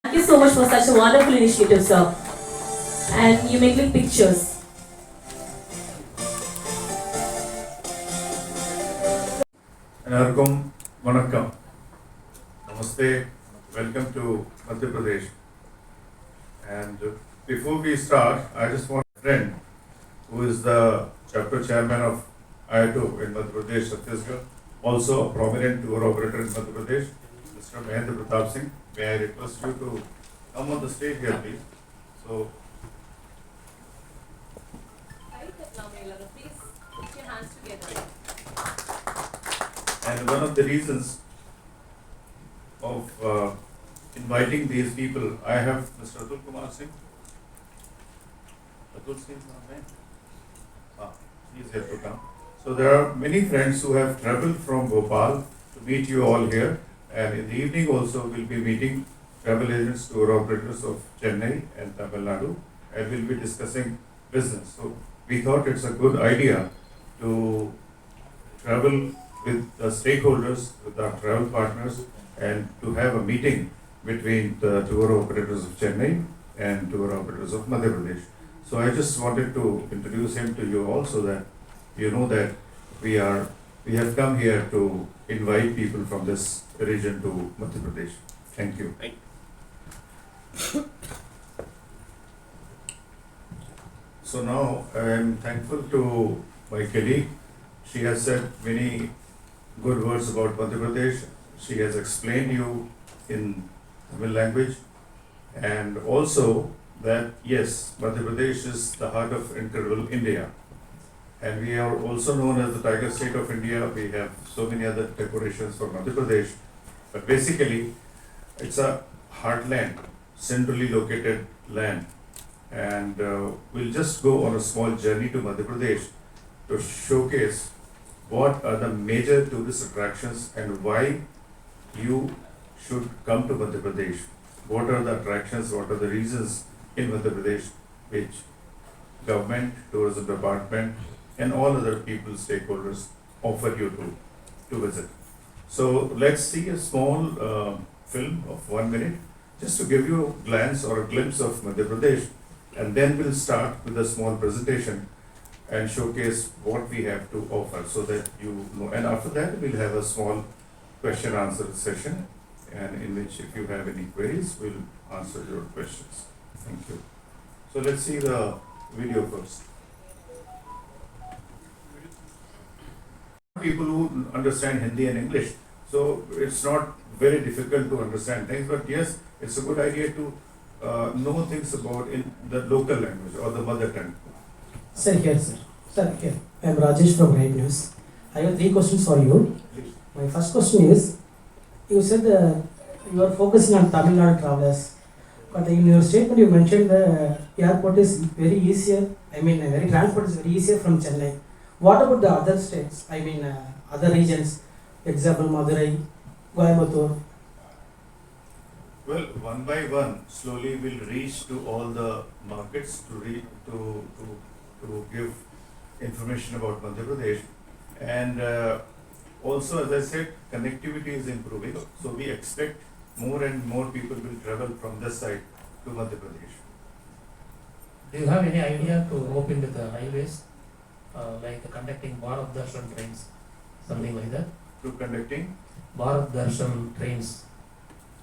Thank you so much for such a wonderful initiative, sir. And you make like pictures. எல்லாருக்கும் வணக்கம். Namaste. Welcome to Madhya Pradesh. And before we start, I just want a friend who is the chapter chairman of IATO in Madhya Pradesh, Chhattisgarh, also a prominent tour operator in Madhya Pradesh, Mr. Mahendra Pratap Singh. May I request you to come on the stage here, please. So, Please put your hands together. and one of the reasons of inviting these people, I have Mr. Atul Kumar Singh. Atul Singh, he's here to come. So there are many friends who have travelled from Bhopal to meet you all here, and in the evening also we'll be meeting travel agents, tour operators of Chennai and Tamil Nadu, and we'll be discussing business. So we thought it's a good idea to travel with the stakeholders, with our travel partners, and to have a meeting between the tour operators of Chennai and tour operators of Madhya Pradesh. So I just wanted to introduce him to you all so that you know that we have come here to invite people from this region to Madhya Pradesh. Thank you. So now I am thankful to my colleague. She has said many good words about Madhya Pradesh. She has explained you in Tamil language, and also that yes, Madhya Pradesh is the heart of incredible India, and we are also known as the Tiger State of India. We have so many other decorations for Madhya Pradesh, but basically it's a heartland, centrally located land, and we'll just go on a small journey to Madhya Pradesh to showcase what are the major tourist attractions and why you should come to Madhya Pradesh. What are the attractions, what are the reasons in Madhya Pradesh which government, tourism department and all other people, stakeholders offer you to visit. So let's see a small film of 1 minute just to give you a glance or a glimpse of Madhya Pradesh, and then we'll start with a small presentation and showcase what we have to offer so that you know. And after that, we'll have a small question answer session, and in which if you have any queries, we'll answer your questions. Thank you. So let's see the video first. People who understand Hindi and English, so it's not very difficult to understand things, but yes, it's a good idea to know things about in the local language or the mother tongue. Sir, here, sir. Sir, here. I am Rajesh from Right News. I have 3 questions for you. Please. My first question is, you said you are focusing on Tamil Nadu travelers, but in your statement you mentioned the airport is very easier, very transport is very easier from Chennai. What about the other states, other regions, example Madurai, Coimbatore? Well, one by one, slowly we'll reach to all the markets to give information about Madhya Pradesh, and also, as I said, connectivity is improving, so we expect more and more people will travel from this side to Madhya Pradesh. Do you have any idea to open with the highways, like conducting Bharat Darshan trains, something like that? To conducting Bharat Darshan trains.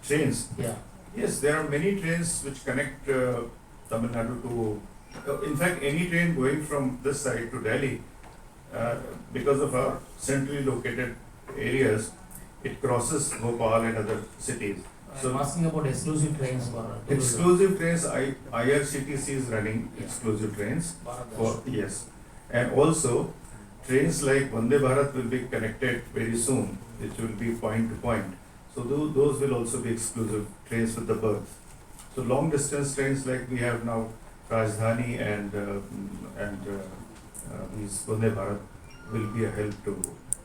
trains. Yeah. Yes, there are many trains which connect Tamil Nadu to, in fact, any train going from this side to Delhi, because of our centrally located areas, it crosses Bhopal and other cities. So I'm asking about exclusive trains for Exclusive trains, IRCTC is running exclusive trains. Bharat For, Darshan. yes, and also trains like Vande Bharat will be connected very soon, which will be point to point. So those will also be exclusive trains with the berth. So long distance trains like we have now Rajdhani and these Vande Bharat will be a help to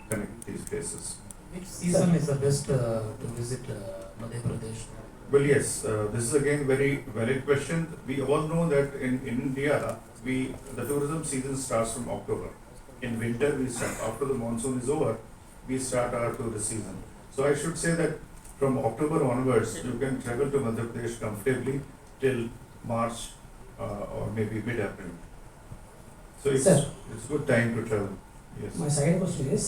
connect these places. Which season is the best to visit Madhya Pradesh? Well, yes, this is again very valid question. We all know that in India, the tourism season starts from October. In winter, we start after the monsoon is over. We start our tourist season. So I should say that from October onwards, you can travel to Madhya Pradesh comfortably till March or maybe mid-April. So Sir. it's good time to travel. Yes. My second question is,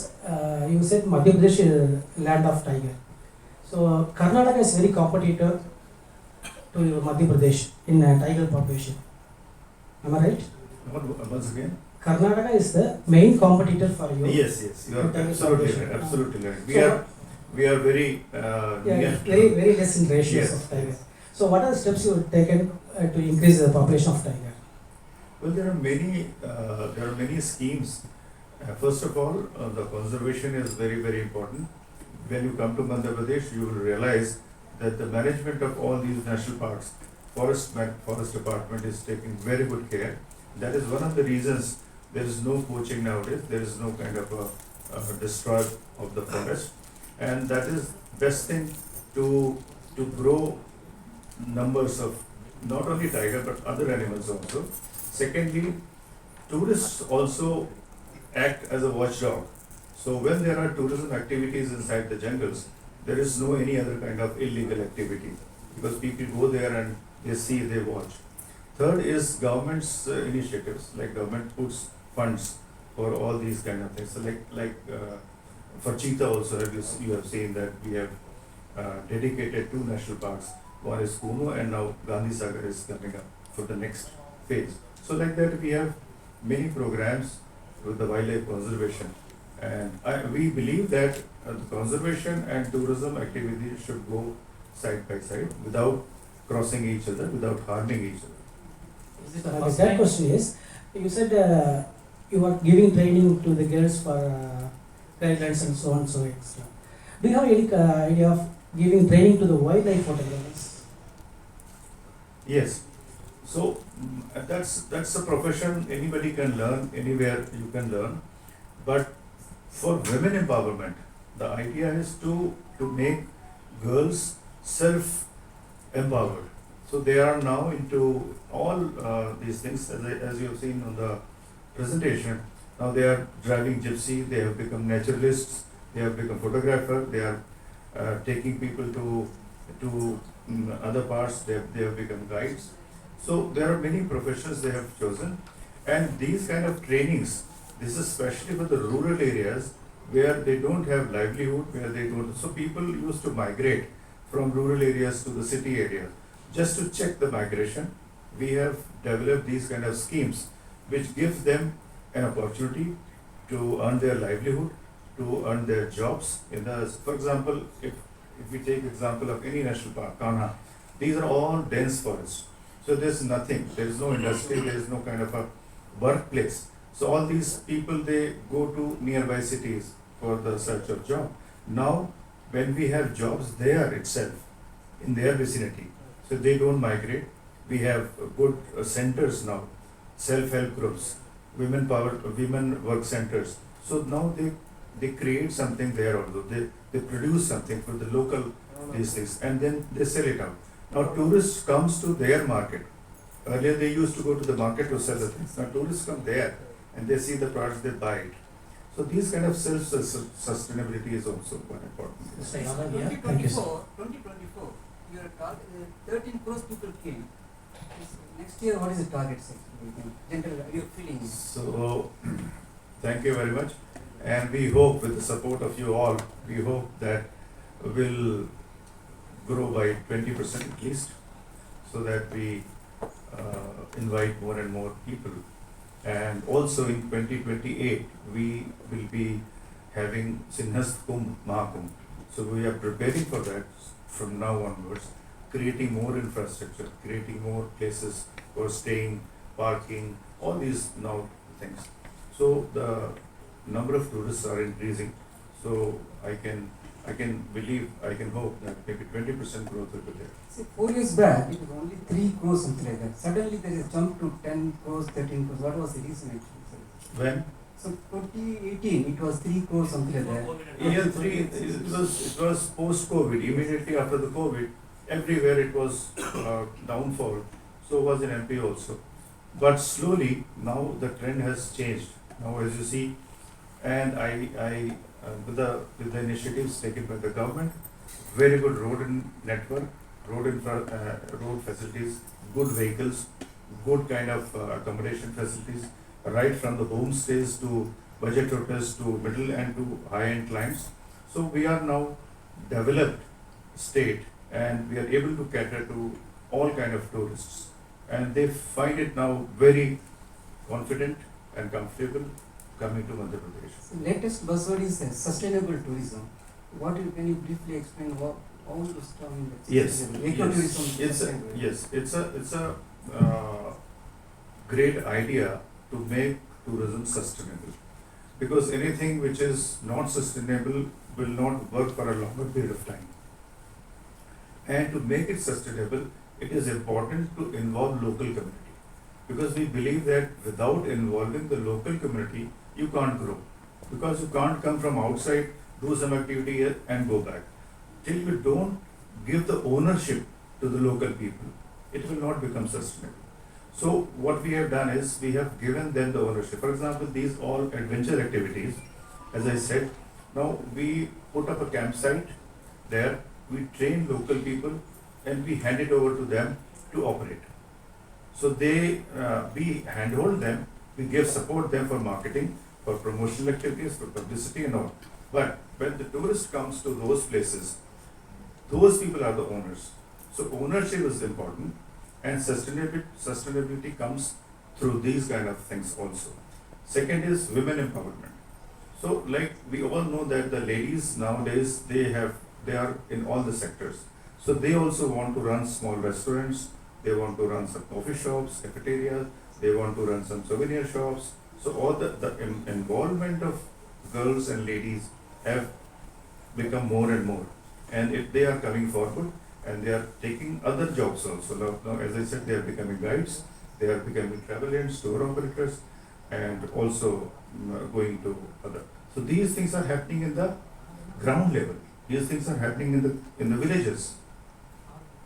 you said Madhya Pradesh is land of tiger. So Karnataka is very competitor to Madhya Pradesh in tiger population. Am I right? Once again. Karnataka is the main competitor for you. Yes, you are Tiger absolutely population. right. Absolutely right. So- We are very Yeah, near to- very less in ratios Yes. of tiger. So what are the steps you have taken to increase the population of tiger? Well, there are many schemes. First of all, the conservation is very, very important. When you come to Madhya Pradesh, you will realize that the management of all these national parks, forest department is taking very good care. That is one of the reasons there is no poaching nowadays. There is no kind of a destroy of the forest, and that is best thing to grow numbers of not only tiger but other animals also. Secondly, tourists also act as a watchdog. So when there are tourism activities inside the jungles, there is no any other kind of illegal activity, because people go there and they see, they watch. Third is government's initiatives, like government puts funds for all these kind of things. So for cheetah also, you have seen that we have dedicated 2 national parks. One is Kuno, and now Gandhi Sagar is coming up for the next phase. So like that, we have many programs with the wildlife conservation, and we believe that the conservation and tourism activities should go side by side without crossing each other, without harming each other. Is it the My first third time? question is, you said you are giving training to the girls for guidelines and so on, so extra. Do you have any idea of giving training to the wildlife photographers? Yes. So that's a profession anybody can learn, anywhere you can learn. But for women empowerment, the idea is to make girls self-empowered. So they are now into all these things, as you have seen on the presentation. Now they are driving gypsy, they have become naturalists, they have become photographer, they are taking people to other parts, they have become guides. So there are many professions they have chosen, and these kind of trainings, this is especially for the rural areas where they don't have livelihood, where they don't, so people used to migrate from rural areas to the city area. Just to check the migration, we have developed these kind of schemes which gives them an opportunity to earn their livelihood, to earn their jobs in the, for example, if we take example of any national park, Kanha, these are all dense forests. So there's nothing, there is no industry, there is no kind of a workplace. So all these people, they go to nearby cities for the search of job. Now, when we have jobs there itself, in their vicinity, so they don't migrate. We have good centers now, self-help groups, women work centers. So now they create something there also. They produce something for the local these things, and then they sell it out. Now tourists comes to their market. Earlier they used to go to the market to sell the things. Now tourists come there and they see the products, they buy it. So these kind of self-sustainability is also quite important. Mr. Yadav here. 2024, you are 13 crores people came. Next year, what is the target? General, are you feeling? So, thank you very much. And we hope, with the support of you all, we hope that we'll grow by 20% at least, so that we invite more and more people. And also in 2028, we will be having Sinhast Kumbh Mahakumbh. So we are preparing for that from now onwards, creating more infrastructure, creating more places for staying, parking, all these now things. So the number of tourists are increasing. So I can believe, I can hope that maybe 20% growth will be there. See, 4 years back, it was only 3 crores, something like that. Suddenly there is a jump to 10 crores, 13 crores. What was the reason actually? Sir? When? So 2018, it was 3 crores, something like that. Year 3, it was post-COVID. Immediately after the COVID, everywhere it was downfall. So was in MP also. But slowly, now the trend has changed. Now as you see, and with the initiatives taken by the government, very good network, road facilities, good vehicles, good kind of accommodation facilities, right from the homestays to budget hotels to middle and to high-end clients. So we are now developed state and we are able to cater to all kind of tourists. And they find it now very confident and comfortable coming to Madhya Pradesh. So latest buzzword is sustainable tourism. Can you briefly explain how this term is Yes, sustainable? yes. Ecotourism It's a, sustainable. yes, it's a great idea to make tourism sustainable. Because anything which is not sustainable will not work for a longer period of time. And to make it sustainable, it is important to involve local community. Because we believe that without involving the local community, you can't grow. Because you can't come from outside, do some activity here and go back. Till you don't give the ownership to the local people, it will not become sustainable. So what we have done is, we have given them the ownership. For example, these all adventure activities, as I said, now we put up a campsite there, we train local people and we hand it over to them to operate. So we handhold them, we give support them for marketing, for promotional activities, for publicity and all. But when the tourist comes to those places, those people are the owners. So ownership is important and sustainability comes through these kind of things also. Second is women empowerment. So like we all know that the ladies nowadays, they are in all the sectors. So they also want to run small restaurants, they want to run some coffee shops, cafeterias, they want to run some souvenir shops. So all the involvement of girls and ladies have become more and more. And if they are coming forward and they are taking other jobs also. Now as I said, they are becoming guides, they are becoming travel agents, tour operators, and also going to other. So these things are happening in the ground level. These things are happening in the villages.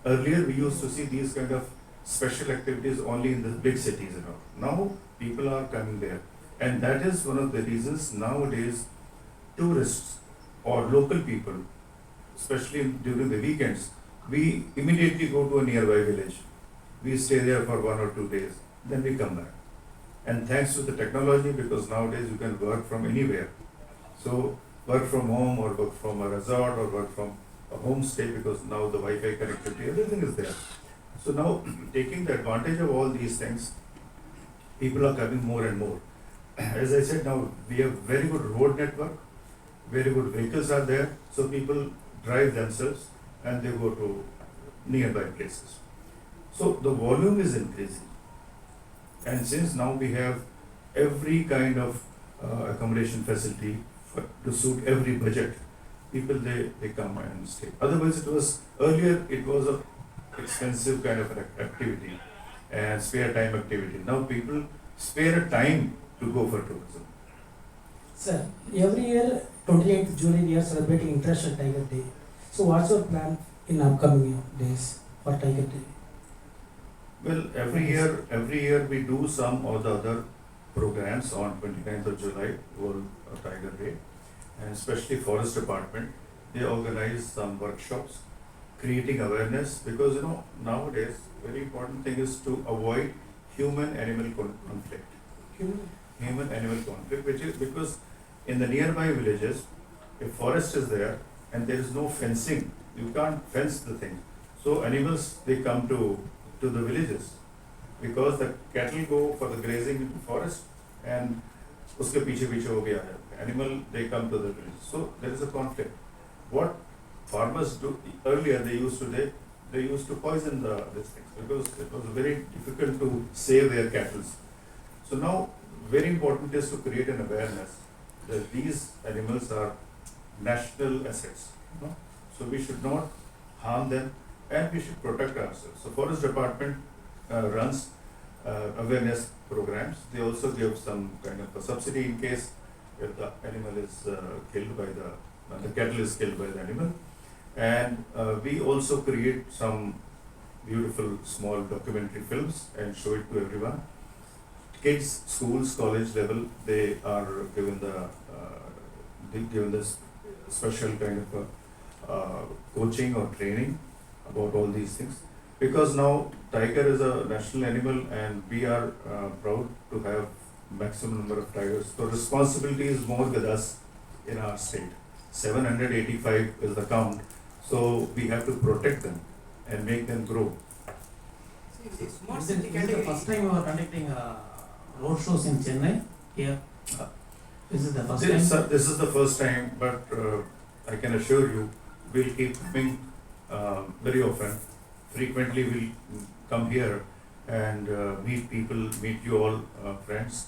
Earlier we used to see these kind of special activities only in the big cities and all. Now people are coming there. And that is one of the reasons nowadays tourists or local people, especially during the weekends, we immediately go to a nearby village. We stay there for 1 or 2 days, then we come back. And thanks to the technology, because nowadays you can work from anywhere. So work from home or work from a resort or work from a homestay, because now the Wi-Fi connectivity, everything is there. So now taking the advantage of all these things, people are coming more and more. As I said, now we have very good road network, very good vehicles are there, so people drive themselves and they go to nearby places. So the volume is increasing. And since now we have every kind of accommodation facility to suit every budget, people they come and stay. Otherwise earlier it was a expensive kind of activity and spare time activity. Now people spare a time to go for tourism. Sir, every year, 28th July, we are celebrating International Tiger Day. So what's your plan in upcoming days for Tiger Day? Well, every year we do some or the other programs on 29th of July, World Tiger Day, and especially Forest Department, they organize some workshops, creating awareness, because nowadays very important thing is to avoid human-animal conflict. Human-animal conflict, which is because in the nearby villages, if forest is there and there is no fencing, you can't fence the thing. So animals, they come to the villages because the cattle go for the grazing into forest and uske piche ho gaya hai. Animal, they come to the village. So there is a conflict. What farmers do earlier, they used to poison these things because it was very difficult to save their cattle. So now very important is to create an awareness that these animals are national assets. So we should not harm them and we should protect ourselves. So Forest Department runs awareness programs. They also give some kind of a subsidy in case if the animal is killed by the cattle is killed by the animal. And we also create some beautiful small documentary films and show it to everyone. Kids, schools, college level, they are given this special kind of coaching or training about all these things. Because now tiger is a national animal and we are proud to have maximum number of tigers. So responsibility is more with us in our state. 785 is the count. So we have to protect them and make them grow. See, the smart Is city it the category. first time you are conducting road shows in Chennai here? Is it the first time? This is the first time, but I can assure you, we'll keep coming very often. Frequently we'll come here and meet people, meet you all friends,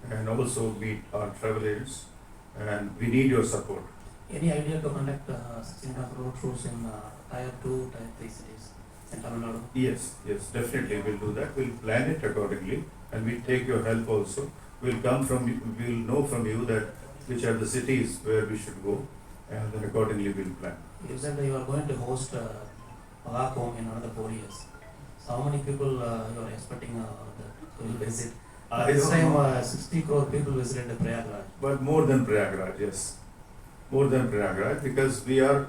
and also meet our travel agents, and we need your support. Any idea to conduct such kind of road shows in tier 2, tier 3 cities in Tamil Nadu? Yes, definitely we'll do that. We'll plan it accordingly and we'll take your help also. We'll know from you that which are the cities where we should go, and then accordingly we'll plan. You said that you are going to host Mahakam in another 4 years. So how many people you are expecting that will visit? This time 60 crore people visited Prayagraj. But more than Prayagraj, yes. More than Prayagraj, because we are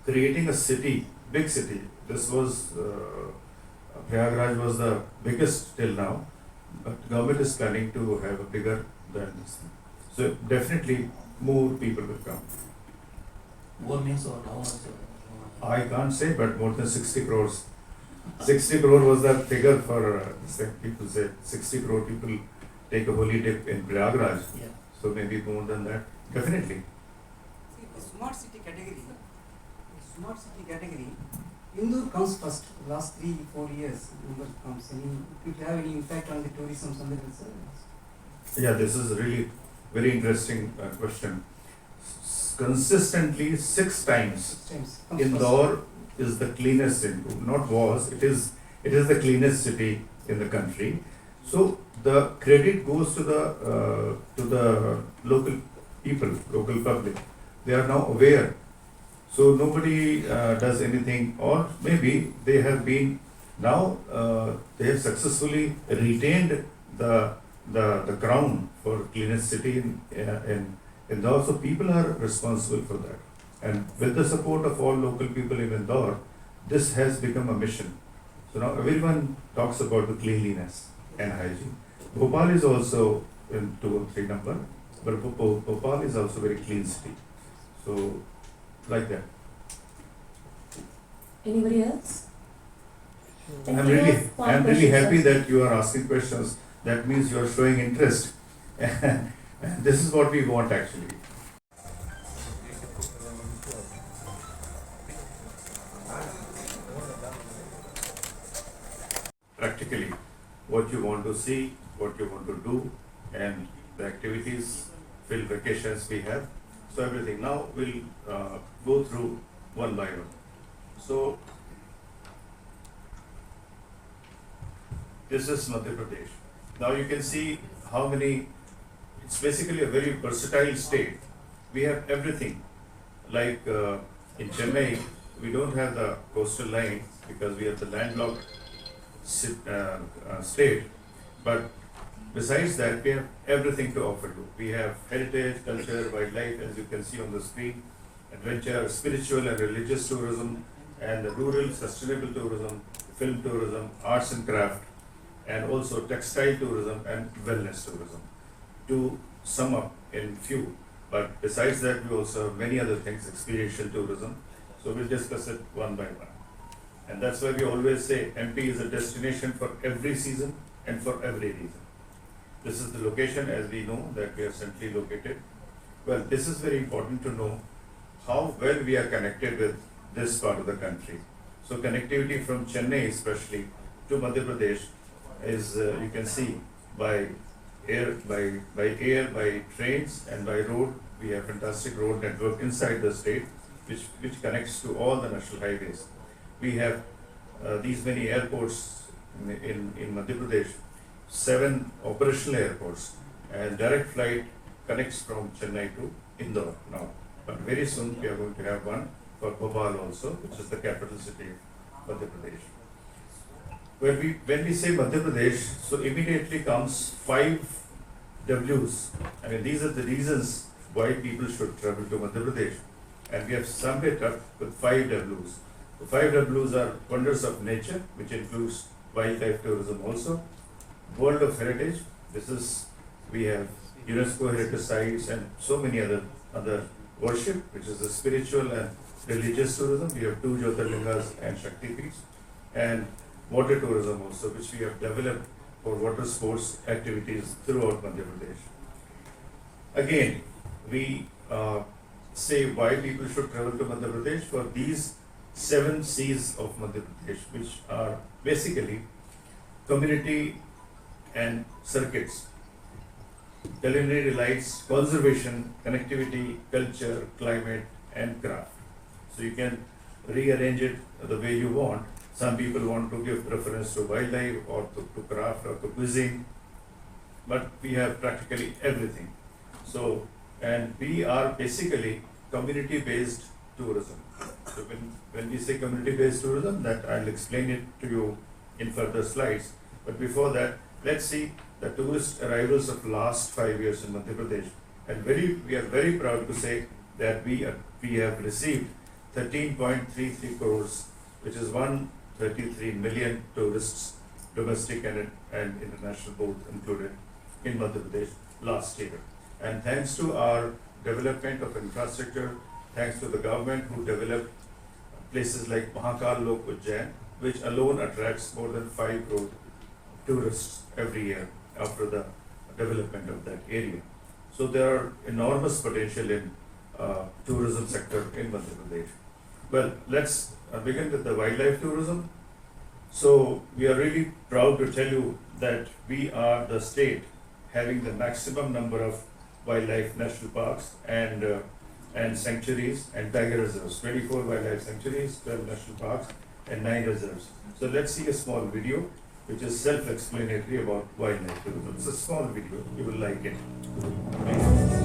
creating a city, big city. This was, Prayagraj was the biggest till now, but government is planning to have a bigger than this. So definitely more people will come. More means or how much? I can't say, but more than 60 crores. 60 crore was the figure for, people say 60 crore people take a holy dip in Prayagraj. Yeah. So maybe more than that, definitely. See, the smart city category, Indore comes first. Last 3-4 years, Indore comes. It will have any impact on the tourism, something else? Yeah, this is really very interesting question. Consistently 6 times, 6 times. Comes Indore is the cleanest city, not was, it is the cleanest city in the country. So the credit goes to the local people, local public. They are now aware. So nobody does anything, or maybe they have been now they have successfully retained the crown for cleanest city in Indore. So people are responsible for that. And with the support of all local people in Indore, this has become a mission. So now everyone talks about the cleanliness and hygiene. Bhopal is also in 2 or 3 number, but Bhopal is also very clean city. So like that. Anybody else? I'm really happy that you are asking questions. That means you are showing interest. And this is what we want actually. Practically, what you want to see, what you want to do, and the activities, field vacations we have. So everything. Now we'll go through one by one. So this is Madhya Pradesh. Now you can see how many. It's basically a very versatile state. We have everything. Like in Chennai, we don't have the coastal line because we have the landlocked state. But besides that, we have everything to offer you. We have heritage, culture, wildlife, as you can see on the screen, adventure, spiritual and religious tourism, and the rural sustainable tourism, film tourism, arts and craft, and also textile tourism and wellness tourism. To sum up in few, but besides that we also have many other things, experiential tourism. So we'll discuss it one by one. And that's why we always say MP is a destination for every season and for every reason. This is the location, as we know that we are centrally located. Well, this is very important to know how well we are connected with this part of the country. So connectivity from Chennai especially to Madhya Pradesh is, you can see, by air, by trains and by road. We have fantastic road network inside the state, which connects to all the national highways. We have these many airports in Madhya Pradesh, 7 operational airports, and direct flight connects from Chennai to Indore now. But very soon we are going to have one for Bhopal also, which is the capital city of Madhya Pradesh. When we say Madhya Pradesh, so immediately comes 5 W's. I mean, these are the reasons why people should travel to Madhya Pradesh. and we have summed it up with 5 Ws. The 5 Ws are wonders of nature, which includes wildlife tourism also, world of heritage, this is, we have UNESCO heritage sites and so many other worship, which is the spiritual and religious tourism. We have 2 Jyotirlingas and Shakti Peeths, and water tourism also, which we have developed for water sports activities throughout Madhya Pradesh. Again, we say why people should travel to Madhya Pradesh for these 7 C's of Madhya Pradesh, which are basically community and circuits, culinary delights, conservation, connectivity, culture, climate, and craft. So you can rearrange it the way you want. Some people want to give preference to wildlife or to craft or to cuisine, but we have practically everything. So, and we are basically community-based tourism. So when we say community-based tourism, that I'll explain it to you in further slides. But before that, let's see the tourist arrivals of last 5 years in Madhya Pradesh. And we are very proud to say that we have received 13.33 crores, which is 133 million tourists, domestic and international both included, in Madhya Pradesh last year. And thanks to our development of infrastructure, thanks to the government who developed places like Mahakal Lok Ujjain, which alone attracts more than 5 crore tourists every year after the development of that area. So there are enormous potential in tourism sector in Madhya Pradesh. Well, let's begin with the wildlife tourism. So we are really proud to tell you that we are the state having the maximum number of wildlife national parks and sanctuaries and tiger reserves. 24 wildlife sanctuaries, 12 national parks, and 9 reserves. So let's see a small video which is self-explanatory about wildlife tourism. It's a small video, you will like it. Please.